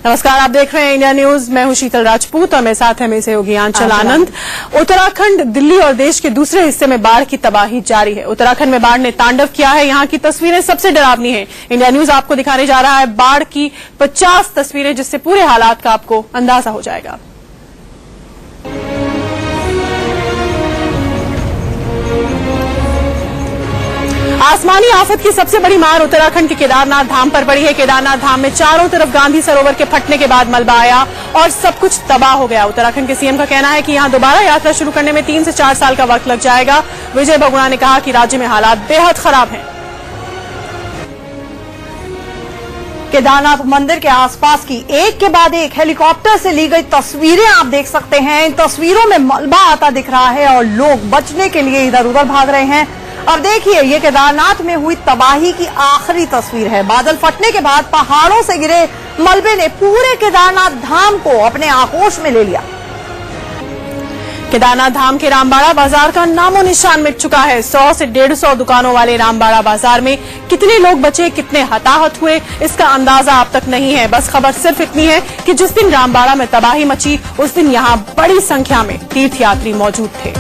नमस्कार, आप देख रहे हैं इंडिया न्यूज। मैं हूं शीतल राजपूत और मेरे साथ है मेरे सहयोगी आंचल आनंद। उत्तराखंड, दिल्ली और देश के दूसरे हिस्से में बाढ़ की तबाही जारी है। उत्तराखंड में बाढ़ ने तांडव किया है। यहां की तस्वीरें सबसे डरावनी हैं। इंडिया न्यूज आपको दिखाने जा रहा है बाढ़ की 50 तस्वीरें, जिससे पूरे हालात का आपको अंदाजा हो जाएगा। आसमानी आफत की सबसे बड़ी मार उत्तराखंड के केदारनाथ धाम पर पड़ी है। केदारनाथ धाम में चारों तरफ गांधी सरोवर के फटने के बाद मलबा आया और सब कुछ तबाह हो गया। उत्तराखंड के सीएम का कहना है कि यहां दोबारा यात्रा शुरू करने में 3 से 4 साल का वक्त लग जाएगा। विजय बहुगुणा ने कहा कि राज्य में हालात बेहद खराब हैं। केदारनाथ मंदिर के आसपास की एक के बाद एक हेलीकॉप्टर से ली गई तस्वीरें आप देख सकते हैं। इन तस्वीरों में मलबा आता दिख रहा है और लोग बचने के लिए इधर उधर भाग रहे हैं। अब देखिए, ये केदारनाथ में हुई तबाही की आखिरी तस्वीर है। बादल फटने के बाद पहाड़ों से गिरे मलबे ने पूरे केदारनाथ धाम को अपने आगोश में ले लिया। केदारनाथ धाम के रामबाड़ा बाजार का नामो निशान मिट चुका है। 100 से 150 दुकानों वाले रामबाड़ा बाजार में कितने लोग बचे, कितने हताहत हुए, इसका अंदाजा अब तक नहीं है। बस खबर सिर्फ इतनी है कि जिस दिन रामबाड़ा में तबाही मची, उस दिन यहां बड़ी संख्या में तीर्थयात्री मौजूद थे।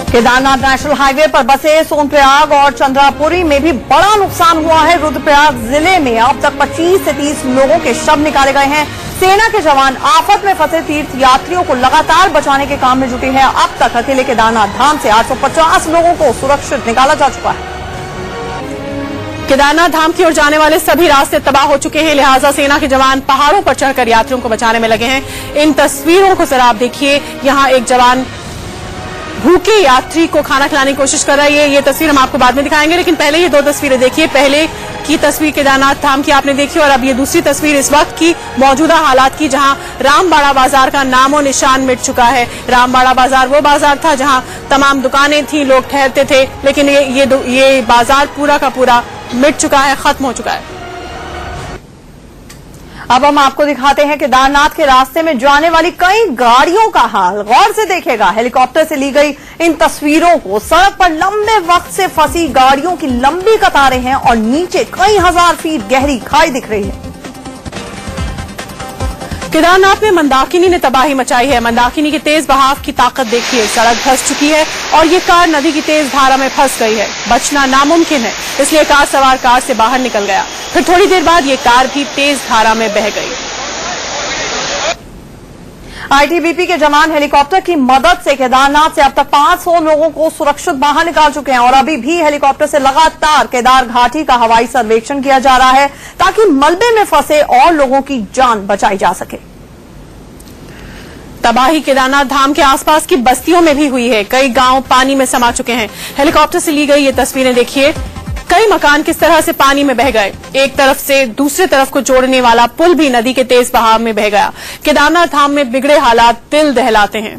केदारनाथ नेशनल हाईवे पर बसे सोनप्रयाग और चंद्रापुरी में भी बड़ा नुकसान हुआ है। रुद्रप्रयाग जिले में अब तक 25 से 30 लोगों के शव निकाले गए हैं। सेना के जवान आफत में फंसे तीर्थ यात्रियों को लगातार बचाने के काम में जुटे हैं। अब तक अकेले केदारनाथ धाम से 850 लोगों को सुरक्षित निकाला जा चुका है। केदारनाथ धाम की ओर जाने वाले सभी रास्ते तबाह हो चुके हैं, लिहाजा सेना के जवान पहाड़ों पर चढ़कर यात्रियों को बचाने में लगे हैं। इन तस्वीरों को जरा आप देखिए। यहाँ एक जवान भूखे यात्री को खाना खिलाने की कोशिश कर रहा है। ये तस्वीर हम आपको बाद में दिखाएंगे, लेकिन पहले ये 2 तस्वीरें देखिए। पहले की तस्वीर केदारनाथ धाम की आपने देखी और अब ये दूसरी तस्वीर इस वक्त की मौजूदा हालात की, जहां रामबाड़ा बाजार का नामो निशान मिट चुका है। रामबाड़ा बाजार वो बाजार था जहां तमाम दुकानें थी, लोग ठहरते थे, लेकिन ये बाजार पूरा का पूरा मिट चुका है, खत्म हो चुका है। अब हम आपको दिखाते हैं केदारनाथ के रास्ते में जाने वाली कई गाड़ियों का हाल। गौर से देखिएगा, हेलीकॉप्टर से ली गई इन तस्वीरों को। सड़क पर लंबे वक्त से फंसी गाड़ियों की लंबी कतारें हैं और नीचे कई हजार फीट गहरी खाई दिख रही है। केदारनाथ में मंदाकिनी ने तबाही मचाई है। मंदाकिनी के तेज बहाव की ताकत देखिए। सड़क धंस चुकी है और ये कार नदी की तेज धारा में फंस गई है। बचना नामुमकिन है, इसलिए कार सवार कार से बाहर निकल गया। फिर थोड़ी देर बाद ये कार भी तेज धारा में बह गई। आईटीबीपी के जवान हेलीकॉप्टर की मदद से केदारनाथ से अब तक 500 लोगों को सुरक्षित बाहर निकाल चुके हैं और अभी भी हेलीकॉप्टर से लगातार केदार घाटी का हवाई सर्वेक्षण किया जा रहा है ताकि मलबे में फंसे और लोगों की जान बचाई जा सके। तबाही केदारनाथ धाम के आसपास की बस्तियों में भी हुई है। कई गांव पानी में समा चुके हैं। हेलीकॉप्टर से ली गई ये तस्वीरें देखिए। कई मकान किस तरह से पानी में बह गए। एक तरफ से दूसरे तरफ को जोड़ने वाला पुल भी नदी के तेज बहाव में बह गया। केदारनाथ धाम में बिगड़े हालात दिल दहलाते हैं।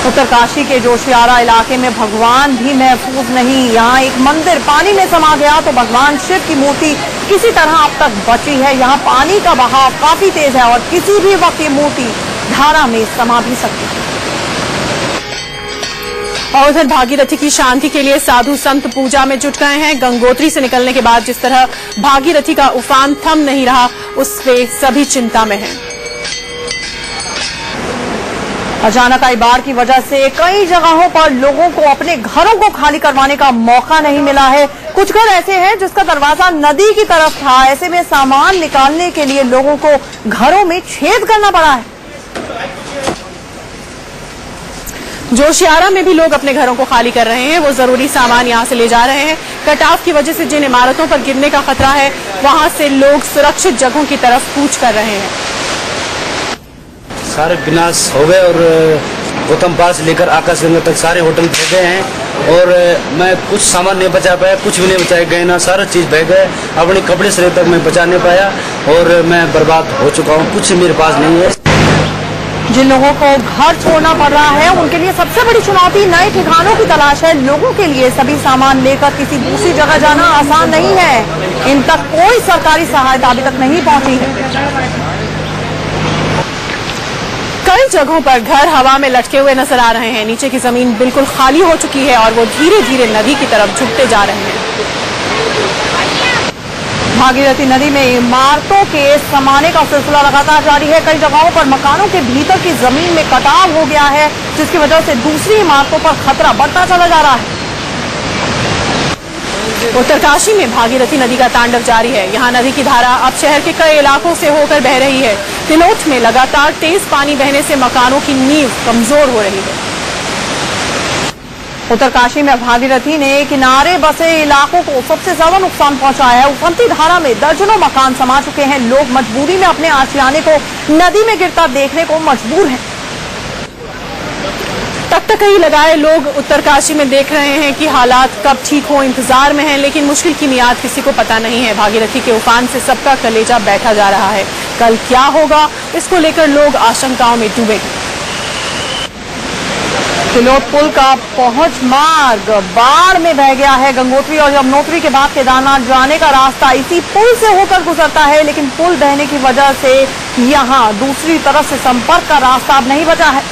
उत्तरकाशी के जोशियारा इलाके में भगवान भी महफूज नहीं। यहाँ एक मंदिर पानी में समा गया तो भगवान शिव की मूर्ति किसी तरह अब तक बची है। यहाँ पानी का बहाव काफी तेज है और किसी भी वक्त ये मूर्ति धारा में समा भी सकती है। और उधर भागीरथी की शांति के लिए साधु संत पूजा में जुट गए हैं। गंगोत्री से निकलने के बाद जिस तरह भागीरथी का उफान थम नहीं रहा, उससे सभी चिंता में हैं। अचानक आई बाढ़ की वजह से कई जगहों पर लोगों को अपने घरों को खाली करवाने का मौका नहीं मिला है। कुछ घर ऐसे हैं जिसका दरवाजा नदी की तरफ था। ऐसे में सामान निकालने के लिए लोगों को घरों में छेद करना पड़ा है। जोशियारा में भी लोग अपने घरों को खाली कर रहे हैं। वो जरूरी सामान यहां से ले जा रहे हैं। कटाव की वजह से जिन इमारतों पर गिरने का खतरा है, वहां से लोग सुरक्षित जगहों की तरफ कूच कर रहे हैं। सारे विनाश हो गए और गौतम पास लेकर आकाशगंगा तक सारे होटल बह गए हैं और मैं कुछ सामान नहीं बचा पाया, कुछ भी नहीं बचाए गए ना, सारा चीज बह गए। अपने कपड़े से तक मैं बचा नहीं पाया और मैं बर्बाद हो चुका हूँ। कुछ मेरे पास नहीं है। जिन लोगों को घर छोड़ना पड़ रहा है, उनके लिए सबसे बड़ी चुनौती नए ठिकानों की तलाश है। लोगों के लिए सभी सामान लेकर किसी दूसरी जगह जाना आसान नहीं है। इन तक कोई सरकारी सहायता अभी तक नहीं पहुंची है। कई जगहों पर घर हवा में लटके हुए नजर आ रहे हैं। नीचे की जमीन बिल्कुल खाली हो चुकी है और वो धीरे धीरे नदी की तरफ झुकते जा रहे हैं। भागीरथी नदी में इमारतों के समाने का सिलसिला लगातार जारी है। कई जगहों पर मकानों के भीतर की जमीन में कटाव हो गया है, जिसकी वजह से दूसरी इमारतों पर खतरा बढ़ता चला जा रहा है। उत्तरकाशी में भागीरथी नदी का तांडव जारी है। यहाँ नदी की धारा अब शहर के कई इलाकों से होकर बह रही है। तिलोट में लगातार तेज पानी बहने से मकानों की नींव कमजोर हो रही है। उत्तरकाशी में भागीरथी ने किनारे बसे इलाकों को सबसे ज्यादा नुकसान पहुंचाया है। उफनती धारा में दर्जनों मकान समा चुके हैं। लोग मजबूरी में अपने आशियाने को नदी में गिरता देखने को मजबूर हैं। तकतकई लगाए लोग उत्तरकाशी में देख रहे हैं कि हालात कब ठीक हो, इंतजार में हैं, लेकिन मुश्किल की मियाद किसी को पता नहीं है। भागीरथी के उफान से सबका कलेजा बैठा जा रहा है। कल क्या होगा, इसको लेकर लोग आशंकाओं में डूबे हैं। तिलोट पुल का पहुंच मार्ग बाढ़ में बह गया है। गंगोत्री और यमुनोत्री के बाद केदारनाथ जाने का रास्ता इसी पुल से होकर गुजरता है, लेकिन पुल बहने की वजह से यहां दूसरी तरफ से संपर्क का रास्ता अब नहीं बचा है।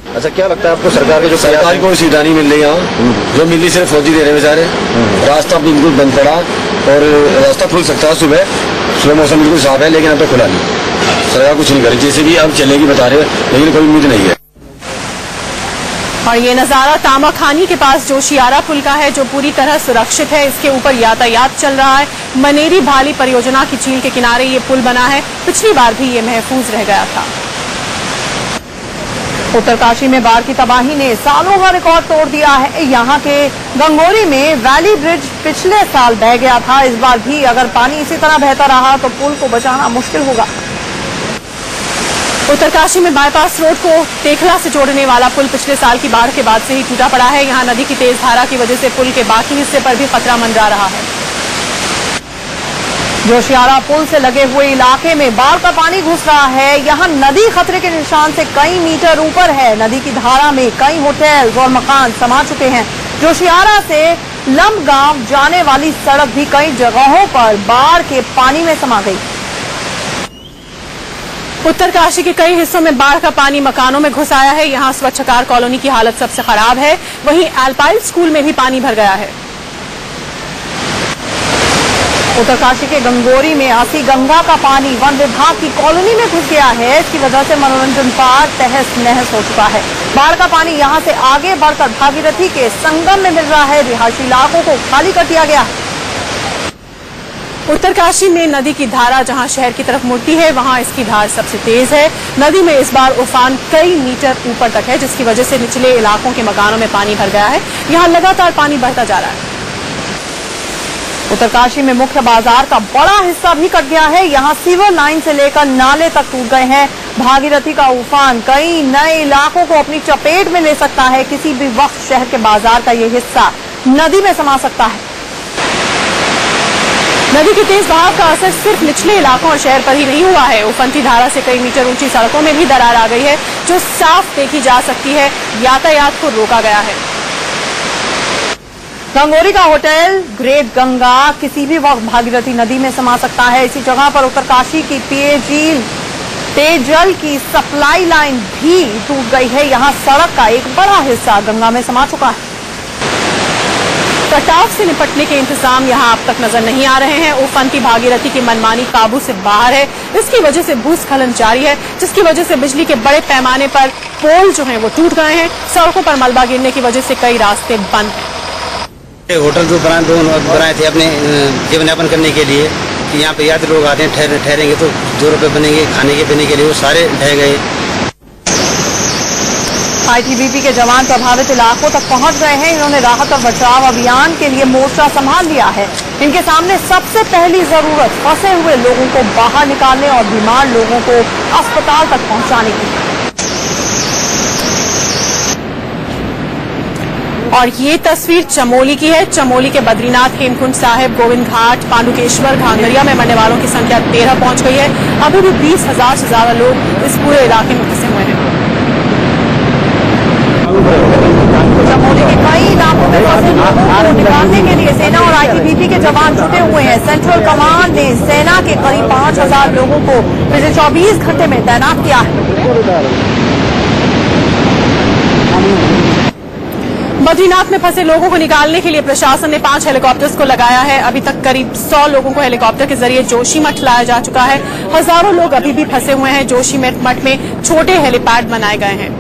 अच्छा, क्या लगता है आपको सरकार के जो सरकार को सुविधा नहीं मिल रही यहाँ, जो मिल रही सिर्फ फौजी दे रहे बेचारे, रास्ता बिल्कुल बंद पड़ा और रास्ता खुल सकता है सुबह मौसम बिल्कुल साफ है, लेकिन अब तक खुला नहीं। सरकार कुछ नहीं करी, जैसे भी अब चलेगी बता रहे, लेकिन कोई उम्मीद नहीं है। और ये नजारा तामाखानी के पास जोशियारा पुल का है, जो पूरी तरह सुरक्षित है। इसके ऊपर यातायात चल रहा है। मनेरी भाली परियोजना की झील के किनारे ये पुल बना है। पिछली बार भी ये महफूज रह गया था। उत्तरकाशी में बाढ़ की तबाही ने सालों का रिकॉर्ड तोड़ दिया है। यहाँ के गंगोरी में वैली ब्रिज पिछले साल बह गया था। इस बार भी अगर पानी इसी तरह बहता रहा तो पुल को बचाना मुश्किल होगा। उत्तरकाशी में बाईपास रोड को तेखला से जोड़ने वाला पुल पिछले साल की बाढ़ के बाद से ही टूटा पड़ा है। यहाँ नदी की तेज धारा की वजह से पुल के बाकी हिस्से पर भी खतरा मंडरा रहा है। जोशियारा पुल से लगे हुए इलाके में बाढ़ का पानी घुस रहा है। यहाँ नदी खतरे के निशान से कई मीटर ऊपर है। नदी की धारा में कई होटल्स और मकान समा चुके हैं। जोशियारा से लंबगांव जाने वाली सड़क भी कई जगहों पर बाढ़ के पानी में समा गई। उत्तरकाशी के कई हिस्सों में बाढ़ का पानी मकानों में घुस आया है। यहाँ स्वच्छकार कॉलोनी की हालत सबसे खराब है। वहीं एल्पाइल स्कूल में भी पानी भर गया है। उत्तरकाशी के गंगोरी में आसी गंगा का पानी वन विभाग की कॉलोनी में घुस गया है। इसकी वजह से मनोरंजन पार्क तहस नहस हो चुका है। बाढ़ का पानी यहां से आगे बढ़कर भागीरथी के संगम में मिल रहा है। रिहायशी इलाकों को खाली कर दिया गया। उत्तरकाशी में नदी की धारा जहां शहर की तरफ मुड़ती है, वहां इसकी धार सबसे तेज है। नदी में इस बार उफान कई मीटर ऊपर तक है, जिसकी वजह से निचले इलाकों के मकानों में पानी भर गया है। यहाँ लगातार पानी बढ़ता जा रहा है। उत्तरकाशी में मुख्य बाजार का बड़ा हिस्सा भी कट गया है। यहाँ सीवर लाइन से लेकर नाले तक टूट गए हैं। भागीरथी का उफान कई नए इलाकों को अपनी चपेट में ले सकता है। किसी भी वक्त शहर के बाजार का ये हिस्सा नदी में समा सकता है। नदी की तेज बहाव का असर सिर्फ निचले इलाकों और शहर पर ही नहीं हुआ है। उफनती धारा से कई मीटर ऊंची सड़कों में भी दरार आ गई है, जो साफ देखी जा सकती है। यातायात को रोका गया है। गंगोरी का होटल ग्रेट गंगा किसी भी वक्त भागीरथी नदी में समा सकता है। इसी जगह पर उत्तरकाशी की पेयजल की सप्लाई लाइन भी टूट गई है। यहाँ सड़क का एक बड़ा हिस्सा गंगा में समा चुका है। कटाव से निपटने के इंतजाम यहाँ अब तक नजर नहीं आ रहे हैं। उफनती भागीरथी की मनमानी काबू से बाहर है। इसकी वजह से भूस्खलन जारी है, जिसकी वजह से बिजली के बड़े पैमाने पर पोल जो हैं वो टूट गए हैं। सड़कों पर मलबा गिरने की वजह से कई रास्ते बंद हैं। होटल जो बनाए थे अपने जीवन यापन करने के लिए, कि यहाँ पे यात्री लोग आते हैं, ठहरेंगे तो 2 रुपए बनेंगे खाने के पीने के लिए, वो सारे ढह गए। आईटीबीपी के जवान प्रभावित इलाकों तक पहुंच गए हैं। इन्होंने राहत और बचाव अभियान के लिए मोर्चा संभाल लिया है। इनके सामने सबसे पहली जरूरत फंसे हुए लोगों को बाहर निकालने और बीमार लोगों को अस्पताल तक पहुंचाने की। और ये तस्वीर चमोली की है। चमोली के बद्रीनाथ, हेमकुंड साहिब, गोविंद घाट, पांडुकेश्वर, घांगरिया में मरने वालों की संख्या 13 पहुंच गई है। अभी भी 20,000 से ज्यादा लोग इस पूरे इलाके में फंसे हुए हैं। चमोली के कई इलाकों में फंसे लोगों को निकालने के लिए सेना और आईटीबीपी के जवान जुटे हुए हैं। सेंट्रल कमांड ने सेना के करीब 5,000 लोगों को पिछले 24 घंटे में तैनात किया है। बद्रीनाथ में फंसे लोगों को निकालने के लिए प्रशासन ने 5 हेलीकॉप्टर्स को लगाया है। अभी तक करीब 100 लोगों को हेलीकॉप्टर के जरिए जोशीमठ लाया जा चुका है। हजारों लोग अभी भी फंसे हुए हैं। जोशीमठ में छोटे हेलीपैड बनाए गए हैं।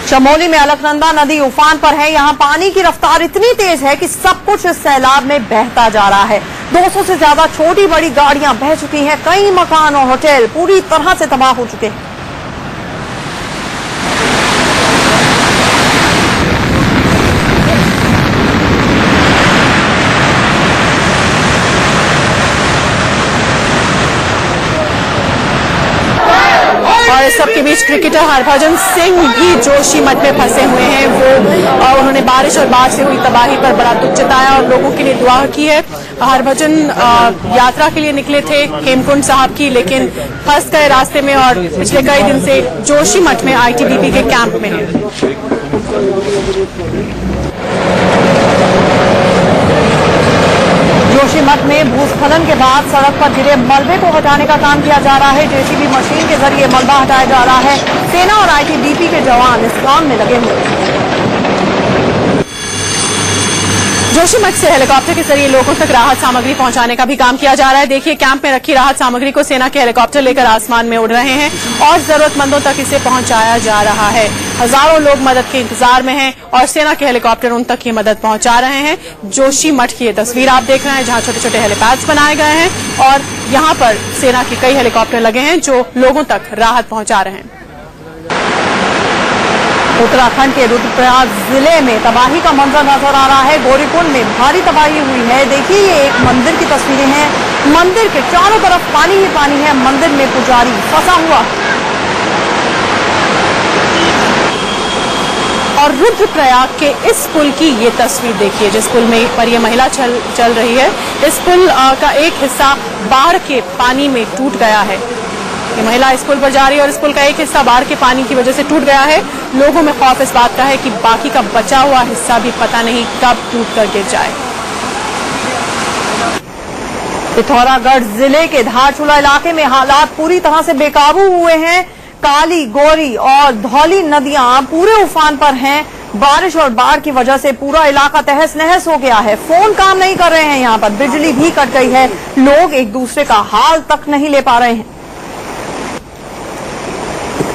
चमोली में अलकनंदा नदी उफान पर है। यहां पानी की रफ्तार इतनी तेज है कि सब कुछ इस सैलाब में बहता जा रहा है। 200 से ज्यादा छोटी बड़ी गाड़ियां बह चुकी हैं। कई मकान और होटल पूरी तरह से तबाह हो चुके हैं। और इस सबके बीच क्रिकेटर हरभजन सिंह भी जोशीमठ में फंसे हुए हैं। उन्होंने बारिश और बाढ़ से हुई तबाही पर बड़ा दुख जताया और लोगों के लिए दुआ की है। हरभजन यात्रा के लिए निकले थे हेमकुंड साहब की, लेकिन फंस गए रास्ते में और पिछले कई दिन से जोशीमठ में आईटीबीपी के कैंप में हैं। जोशीमठ में भूस्खलन के बाद सड़क पर गिरे मलबे को हटाने का काम किया जा रहा है। जेसीबी मशीन के जरिए मलबा हटाया जा रहा है। सेना और आईटीबीपी के जवान इस काम में लगे हुए हैं। जोशीमठ से हेलीकॉप्टर के जरिए लोगों तक राहत सामग्री पहुंचाने का भी काम किया जा रहा है। देखिए, कैंप में रखी राहत सामग्री को सेना के हेलीकॉप्टर लेकर आसमान में उड़ रहे हैं और जरूरतमंदों तक इसे पहुंचाया जा रहा है। हजारों लोग मदद के इंतजार में हैं और सेना के हेलीकॉप्टर उन तक ये मदद पहुंचा रहे हैं। जोशीमठ की ये तस्वीर आप देख रहे हैं, जहां छोटे छोटे हेलीपैड्स बनाए गए हैं और यहां पर सेना के कई हेलीकॉप्टर लगे हैं जो लोगों तक राहत पहुंचा रहे हैं। उत्तराखंड के रुद्रप्रयाग जिले में तबाही का मंजर नजर आ रहा है। गौरीकुंड में भारी तबाही हुई है। देखिए, ये एक मंदिर की तस्वीरें हैं। मंदिर के चारों तरफ पानी ही पानी है। मंदिर में पुजारी फंसा हुआ। और रुद्रप्रयाग के इस पुल की ये तस्वीर देखिए, जिस पुल में पर ये महिला चल रही है। इस पुल का एक हिस्सा बाढ़ के पानी में टूट गया है। ये महिला इस पुल पर जा रही है और इस पुल का एक हिस्सा बाढ़ के पानी की वजह से टूट गया है। लोगों में खौफ इस बात का है कि बाकी का बचा हुआ हिस्सा भी पता नहीं कब टूट कर गिर जाए। पिथौरागढ़ जिले के धारचूला इलाके में हालात पूरी तरह से बेकाबू हुए हैं। काली, गौरी और धौली नदियां पूरे उफान पर हैं। बारिश और बाढ़ की वजह से पूरा इलाका तहस नहस हो गया है। फोन काम नहीं कर रहे हैं। यहाँ पर बिजली भी कट गई है। लोग एक दूसरे का हाल तक नहीं ले पा रहे हैं।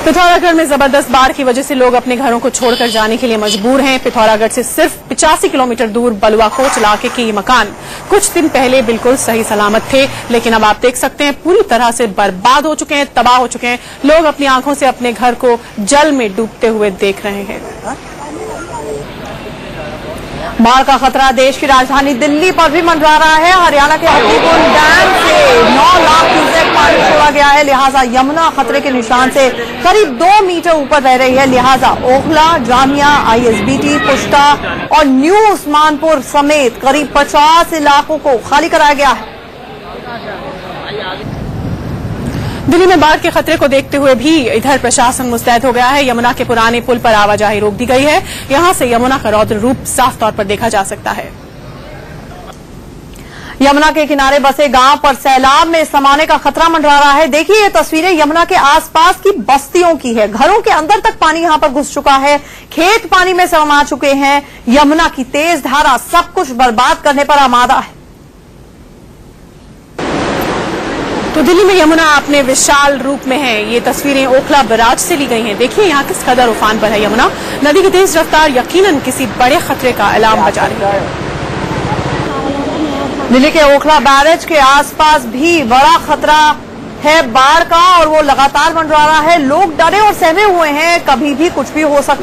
पिथौरागढ़ में जबरदस्त बाढ़ की वजह से लोग अपने घरों को छोड़कर जाने के लिए मजबूर हैं। पिथौरागढ़ से सिर्फ 85 किलोमीटर दूर बलुआकोच इलाके के ये मकान कुछ दिन पहले बिल्कुल सही सलामत थे, लेकिन अब आप देख सकते हैं पूरी तरह से बर्बाद हो चुके हैं, तबाह हो चुके हैं। लोग अपनी आंखों से अपने घर को जल में डूबते हुए देख रहे हैं। बाढ़ का खतरा देश की राजधानी दिल्ली पर भी मंडरा रहा है। हरियाणा के हकीकुंड डैम से 9 लाख क्यूसेक पानी छोड़ा गया है। लिहाजा यमुना खतरे के निशान से करीब 2 मीटर ऊपर बह रही है। लिहाजा ओखला, जामिया, आईएसबीटी, पुष्टा और न्यू उस्मानपुर समेत करीब 50 इलाकों को खाली कराया गया है। दिल्ली में बाढ़ के खतरे को देखते हुए भी इधर प्रशासन मुस्तैद हो गया है। यमुना के पुराने पुल पर आवाजाही रोक दी गई है। यहां से यमुना का रौद्र रूप साफ तौर पर देखा जा सकता है। यमुना के किनारे बसे गांव पर सैलाब में समाने का खतरा मंडरा रहा है। देखिए, ये तस्वीरें यमुना के आसपास की बस्तियों की है। घरों के अंदर तक पानी यहां पर घुस चुका है। खेत पानी में समा चुके हैं। यमुना की तेज धारा सब कुछ बर्बाद करने पर आमादा है। तो दिल्ली में यमुना अपने विशाल रूप में है। ये तस्वीरें ओखला बैराज से ली गई हैं। देखिए, यहाँ किस कदर उफान पर है यमुना। नदी की तेज रफ्तार यकीनन किसी बड़े खतरे का अलार्म बजा रही है। दिल्ली के ओखला बैराज के आसपास भी बड़ा खतरा है बाढ़ का और वो लगातार मंडरा रहा है। लोग डरे और सहमे हुए हैं। कभी भी कुछ भी हो सकता है।